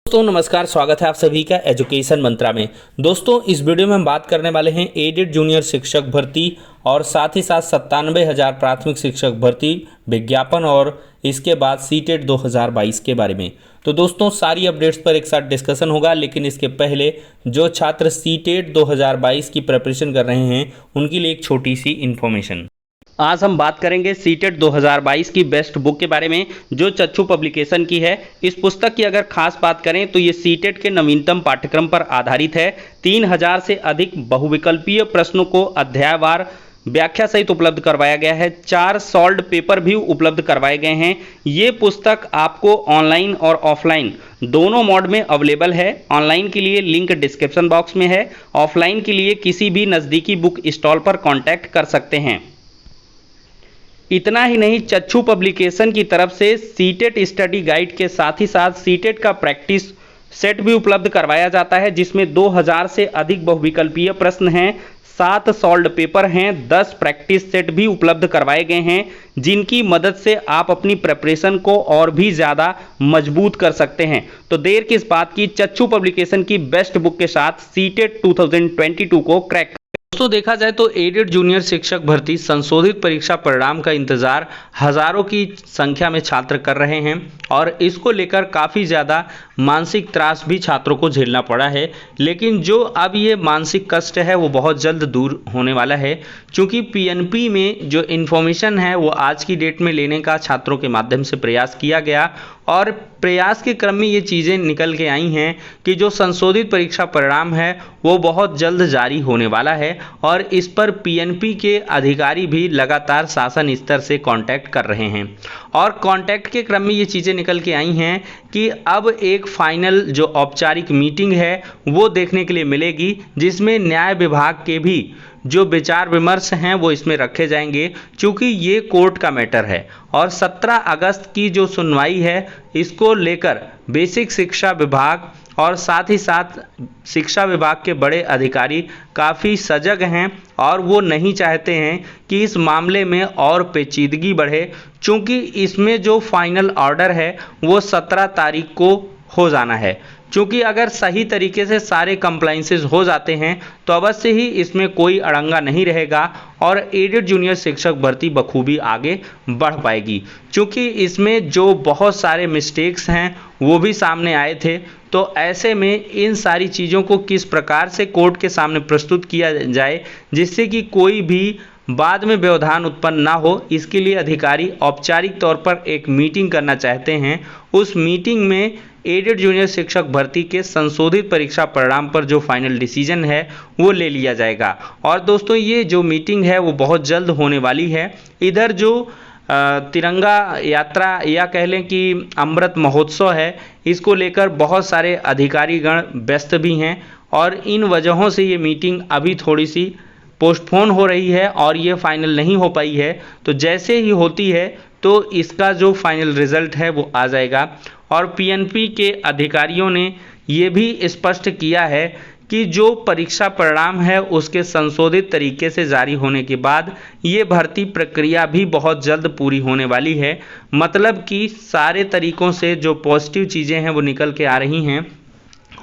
दोस्तों नमस्कार, स्वागत है आप सभी का एजुकेशन मंत्रा में। दोस्तों इस वीडियो में हम बात करने वाले हैं एडेड जूनियर शिक्षक भर्ती और साथ ही साथ 97,000 प्राथमिक शिक्षक भर्ती विज्ञापन और इसके बाद सीटेट 2022 के बारे में। तो दोस्तों सारी अपडेट्स पर एक साथ डिस्कशन होगा, लेकिन इसके पहले जो छात्र सीटेट 2022 की प्रिपरेशन कर रहे हैं उनके लिए एक छोटी सी इन्फॉर्मेशन। आज हम बात करेंगे सीटेट 2022 की बेस्ट बुक के बारे में, जो चच्चू पब्लिकेशन की है। इस पुस्तक की अगर खास बात करें तो ये सीटेट के नवीनतम पाठ्यक्रम पर आधारित है। 3000 से अधिक बहुविकल्पीय प्रश्नों को अध्यायवार व्याख्या सहित उपलब्ध करवाया गया है। 4 सॉल्व्ड पेपर भी उपलब्ध करवाए गए हैं। ये पुस्तक आपको ऑनलाइन और ऑफलाइन दोनों मोड में अवेलेबल है। ऑनलाइन के लिए लिंक डिस्क्रिप्शन बॉक्स में है, ऑफलाइन के लिए किसी भी नज़दीकी बुक स्टॉल पर कॉन्टैक्ट कर सकते हैं। इतना ही नहीं, चच्चू पब्लिकेशन की तरफ से सीटेट स्टडी गाइड के साथ ही साथ सीटेट का प्रैक्टिस सेट भी उपलब्ध करवाया जाता है, जिसमें 2000 से अधिक बहुविकल्पीय प्रश्न हैं, 7 सॉल्व्ड पेपर हैं, 10 प्रैक्टिस सेट भी उपलब्ध करवाए गए हैं, जिनकी मदद से आप अपनी प्रिपरेशन को और भी ज़्यादा मजबूत कर सकते हैं। तो देर किस बात की, चच्चू पब्लिकेशन की बेस्ट बुक के साथ सीटेट 2022 को क्रैक। दोस्तों देखा जाए तो एडेड जूनियर शिक्षक भर्ती संशोधित परीक्षा परिणाम का इंतजार हजारों की संख्या में छात्र कर रहे हैं और इसको लेकर काफ़ी ज़्यादा मानसिक त्रास भी छात्रों को झेलना पड़ा है। लेकिन जो अब ये मानसिक कष्ट है वो बहुत जल्द दूर होने वाला है, क्योंकि पीएनपी में जो इन्फॉर्मेशन है वो आज की डेट में लेने का छात्रों के माध्यम से प्रयास किया गया और प्रयास के क्रम में ये चीज़ें निकल के आई हैं कि जो संशोधित परीक्षा परिणाम है वो बहुत जल्द जारी होने वाला है और इस पर पीएनपी के अधिकारी भी लगातार शासन स्तर से कांटेक्ट कर रहे हैं। और कांटेक्ट के क्रम में ये चीज़ें निकल के आई हैं कि अब एक फाइनल जो औपचारिक मीटिंग है वो देखने के लिए मिलेगी, जिसमें न्याय विभाग के भी जो विचार विमर्श हैं वो इसमें रखे जाएंगे, क्योंकि ये कोर्ट का मैटर है। और 17 अगस्त की जो सुनवाई है इसको लेकर बेसिक शिक्षा विभाग और साथ ही साथ शिक्षा विभाग के बड़े अधिकारी काफ़ी सजग हैं और वो नहीं चाहते हैं कि इस मामले में और पेचीदगी बढ़े, क्योंकि इसमें जो फाइनल ऑर्डर है वो 17 तारीख को हो जाना है। क्योंकि अगर सही तरीके से सारे कंप्लाइंसेस हो जाते हैं तो अवश्य ही इसमें कोई अड़ंगा नहीं रहेगा और एडेड जूनियर शिक्षक भर्ती बखूबी आगे बढ़ पाएगी। क्योंकि इसमें जो बहुत सारे मिस्टेक्स हैं वो भी सामने आए थे, तो ऐसे में इन सारी चीज़ों को किस प्रकार से कोर्ट के सामने प्रस्तुत किया जाए जिससे कि कोई भी बाद में व्यवधान उत्पन्न ना हो, इसके लिए अधिकारी औपचारिक तौर पर एक मीटिंग करना चाहते हैं। उस मीटिंग में एडेड जूनियर शिक्षक भर्ती के संशोधित परीक्षा परिणाम पर जो फाइनल डिसीजन है वो ले लिया जाएगा। और दोस्तों ये जो मीटिंग है वो बहुत जल्द होने वाली है। इधर जो तिरंगा यात्रा या कह लें कि अमृत महोत्सव है, इसको लेकर बहुत सारे अधिकारीगण व्यस्त भी हैं और इन वजहों से ये मीटिंग अभी थोड़ी सी पोस्टपोन हो रही है और ये फाइनल नहीं हो पाई है। तो जैसे ही होती है तो इसका जो फाइनल रिजल्ट है वो आ जाएगा। और पीएनपी के अधिकारियों ने ये भी स्पष्ट किया है कि जो परीक्षा परिणाम है उसके संशोधित तरीके से जारी होने के बाद ये भर्ती प्रक्रिया भी बहुत जल्द पूरी होने वाली है। मतलब कि सारे तरीकों से जो पॉजिटिव चीज़ें हैं वो निकल के आ रही हैं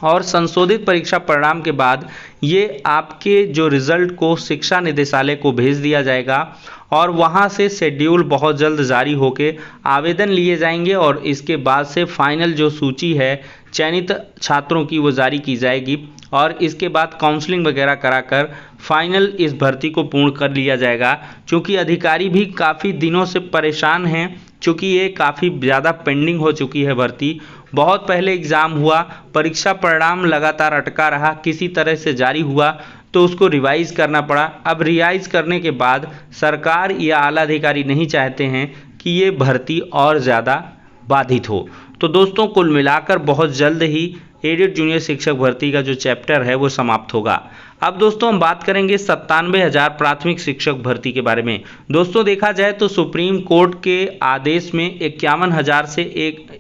और संशोधित परीक्षा परिणाम के बाद ये आपके जो रिज़ल्ट को शिक्षा निदेशालय को भेज दिया जाएगा और वहाँ से शेड्यूल बहुत जल्द जारी होके आवेदन लिए जाएंगे और इसके बाद से फाइनल जो सूची है चयनित छात्रों की वो जारी की जाएगी और इसके बाद काउंसलिंग वगैरह कराकर फाइनल इस भर्ती को पूर्ण कर लिया जाएगा। क्योंकि अधिकारी भी काफ़ी दिनों से परेशान हैं, क्योंकि ये काफ़ी ज़्यादा पेंडिंग हो चुकी है भर्ती। बहुत पहले एग्ज़ाम हुआ, परीक्षा परिणाम लगातार अटका रहा, किसी तरह से जारी हुआ तो उसको रिवाइज़ करना पड़ा। अब रिवाइज़ करने के बाद सरकार या आला अधिकारी नहीं चाहते हैं कि ये भर्ती और ज़्यादा बाधित हो। तो दोस्तों कुल मिलाकर बहुत जल्द ही एडेड जूनियर शिक्षक भर्ती का जो चैप्टर है वो समाप्त होगा। अब दोस्तों हम बात करेंगे 97,000 प्राथमिक शिक्षक भर्ती के बारे में। दोस्तों देखा जाए तो सुप्रीम कोर्ट के आदेश में 51,000 से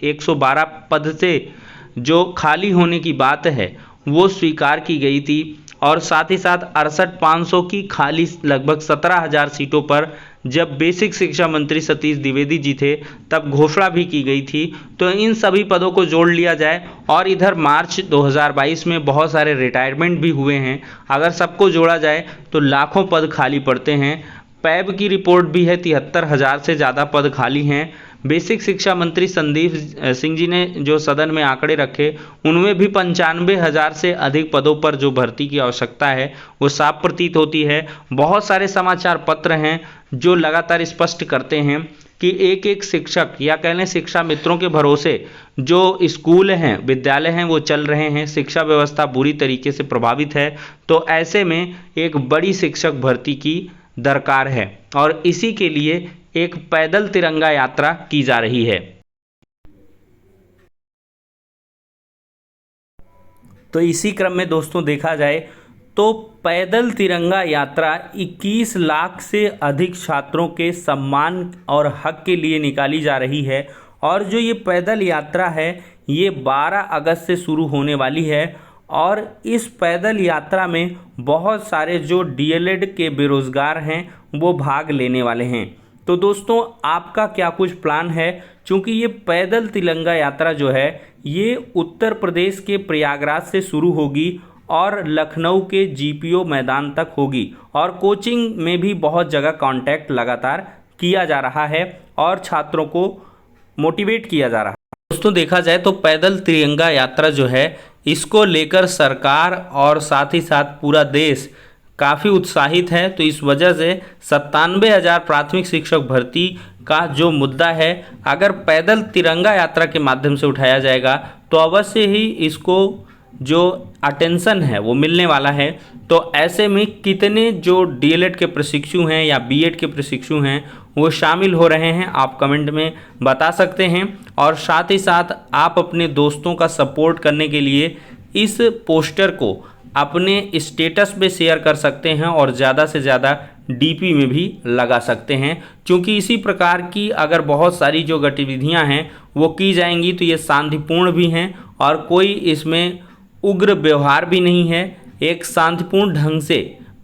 112 पद से जो खाली होने की बात है वो स्वीकार की गई थी और साथ ही साथ 68,500 की खाली लगभग 17,000 सीटों पर जब बेसिक शिक्षा मंत्री सतीश द्विवेदी जी थे तब घोषणा भी की गई थी। तो इन सभी पदों को जोड़ लिया जाए और इधर मार्च 2022 में बहुत सारे रिटायरमेंट भी हुए हैं, अगर सबको जोड़ा जाए तो लाखों पद खाली पड़ते हैं। पैब की रिपोर्ट भी है 73,000 से ज़्यादा पद खाली हैं। बेसिक शिक्षा मंत्री संदीप सिंह जी ने जो सदन में आंकड़े रखे उनमें भी 95,000 से अधिक पदों पर जो भर्ती की आवश्यकता है वो साफ प्रतीत होती है। बहुत सारे समाचार पत्र हैं जो लगातार स्पष्ट करते हैं कि एक एक शिक्षक या कह लें शिक्षा मित्रों के भरोसे जो स्कूल हैं, विद्यालय हैं, वो चल रहे हैं। शिक्षा व्यवस्था बुरी तरीके से प्रभावित है। तो ऐसे में एक बड़ी शिक्षक भर्ती की दरकार है और इसी के लिए एक पैदल तिरंगा यात्रा की जा रही है। तो इसी क्रम में दोस्तों देखा जाए तो पैदल तिरंगा यात्रा 21 लाख से अधिक छात्रों के सम्मान और हक के लिए निकाली जा रही है। और जो ये पैदल यात्रा है ये 12 अगस्त से शुरू होने वाली है और इस पैदल यात्रा में बहुत सारे जो डीएलएड के बेरोजगार हैं वो भाग लेने वाले हैं। तो दोस्तों आपका क्या कुछ प्लान है? क्योंकि ये पैदल तिरंगा यात्रा जो है ये उत्तर प्रदेश के प्रयागराज से शुरू होगी और लखनऊ के जीपीओ मैदान तक होगी और कोचिंग में भी बहुत जगह कांटेक्ट लगातार किया जा रहा है और छात्रों को मोटिवेट किया जा रहा है। दोस्तों देखा जाए तो पैदल तिरंगा यात्रा जो है इसको लेकर सरकार और साथ ही साथ पूरा देश काफ़ी उत्साहित है। तो इस वजह से 97,000 प्राथमिक शिक्षक भर्ती का जो मुद्दा है अगर पैदल तिरंगा यात्रा के माध्यम से उठाया जाएगा तो अवश्य ही इसको जो अटेंशन है वो मिलने वाला है। तो ऐसे में कितने जो डीएलएड के प्रशिक्षु हैं या बीएड के प्रशिक्षु हैं वो शामिल हो रहे हैं आप कमेंट में बता सकते हैं। और साथ ही साथ आप अपने दोस्तों का सपोर्ट करने के लिए इस पोस्टर को अपने स्टेटस पे शेयर कर सकते हैं और ज़्यादा से ज़्यादा डीपी में भी लगा सकते हैं। क्योंकि इसी प्रकार की अगर बहुत सारी जो गतिविधियां हैं वो की जाएंगी तो ये शांतिपूर्ण भी हैं और कोई इसमें उग्र व्यवहार भी नहीं है। एक शांतिपूर्ण ढंग से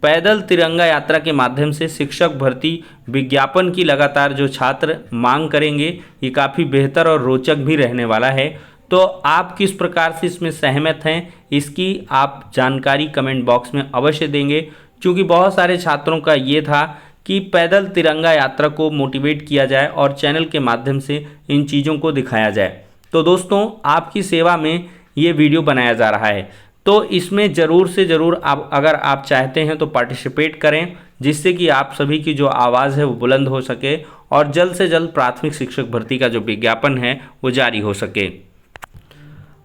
पैदल तिरंगा यात्रा के माध्यम से शिक्षक भर्ती विज्ञापन की लगातार जो छात्र मांग करेंगे ये काफ़ी बेहतर और रोचक भी रहने वाला है। तो आप किस प्रकार से इसमें सहमत हैं इसकी आप जानकारी कमेंट बॉक्स में अवश्य देंगे। क्योंकि बहुत सारे छात्रों का ये था कि पैदल तिरंगा यात्रा को मोटिवेट किया जाए और चैनल के माध्यम से इन चीज़ों को दिखाया जाए। तो दोस्तों आपकी सेवा में ये वीडियो बनाया जा रहा है तो इसमें ज़रूर से ज़रूर आप अगर आप चाहते हैं तो पार्टिसिपेट करें जिससे कि आप सभी की जो आवाज़ है वो बुलंद हो सके और जल्द से जल्द प्राथमिक शिक्षक भर्ती का जो विज्ञापन है वो जारी हो सके।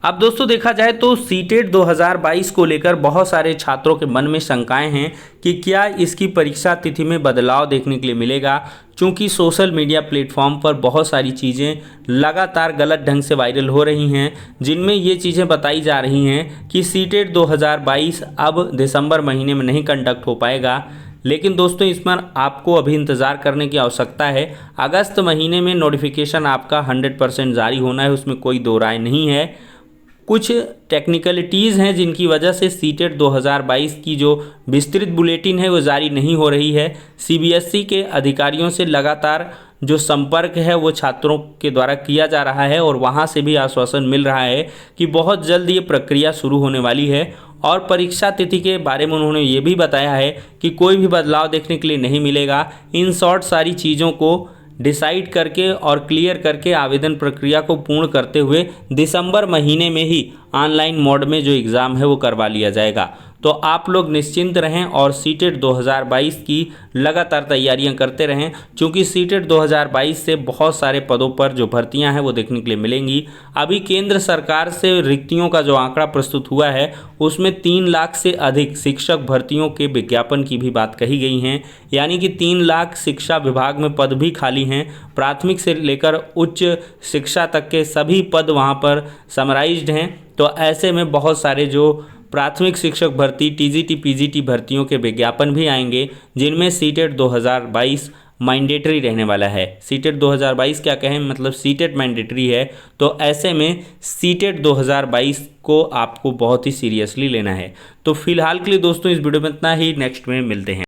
अब दोस्तों देखा जाए तो सीटेट 2022 को लेकर बहुत सारे छात्रों के मन में शंकाएं हैं कि क्या इसकी परीक्षा तिथि में बदलाव देखने के लिए मिलेगा। क्योंकि सोशल मीडिया प्लेटफॉर्म पर बहुत सारी चीज़ें लगातार गलत ढंग से वायरल हो रही हैं जिनमें ये चीज़ें बताई जा रही हैं कि सीटेट 2022 अब दिसंबर महीने में नहीं कंडक्ट हो पाएगा। लेकिन दोस्तों इस पर आपको अभी इंतज़ार करने की आवश्यकता है। अगस्त महीने में नोटिफिकेशन आपका 100% जारी होना है, उसमें कोई दो राय नहीं है। कुछ टेक्निकलिटीज़ हैं जिनकी वजह से सीटेट 2022 की जो विस्तृत बुलेटिन है वो जारी नहीं हो रही है। सीबीएसई के अधिकारियों से लगातार जो संपर्क है वो छात्रों के द्वारा किया जा रहा है और वहाँ से भी आश्वासन मिल रहा है कि बहुत जल्द ये प्रक्रिया शुरू होने वाली है। और परीक्षा तिथि के बारे में उन्होंने ये भी बताया है कि कोई भी बदलाव देखने के लिए नहीं मिलेगा। इन शॉर्ट सारी चीज़ों को डिसाइड करके और क्लियर करके आवेदन प्रक्रिया को पूर्ण करते हुए दिसंबर महीने में ही ऑनलाइन मोड में जो एग्ज़ाम है वो करवा लिया जाएगा। तो आप लोग निश्चिंत रहें और सीटेट 2022 की लगातार तैयारियां करते रहें। क्योंकि सीटेट 2022 से बहुत सारे पदों पर जो भर्तियां हैं वो देखने के लिए मिलेंगी। अभी केंद्र सरकार से रिक्तियों का जो आंकड़ा प्रस्तुत हुआ है उसमें 3 लाख से अधिक शिक्षक भर्तियों के विज्ञापन की भी बात कही गई हैं। यानी कि 3 लाख शिक्षा विभाग में पद भी खाली हैं। प्राथमिक से लेकर उच्च शिक्षा तक के सभी पद वहाँ पर समराइज्ड हैं। तो ऐसे में बहुत सारे जो प्राथमिक शिक्षक भर्ती टीजीटी पीजीटी भर्तियों के विज्ञापन भी आएंगे जिनमें सीटेट 2022 मैंडेटरी रहने वाला है। सीटेट 2022 क्या कहें, मतलब सीटेट मैंडेटरी है। तो ऐसे में सीटेट 2022 को आपको बहुत ही सीरियसली लेना है। तो फिलहाल के लिए दोस्तों इस वीडियो में इतना ही, नेक्स्ट में मिलते हैं।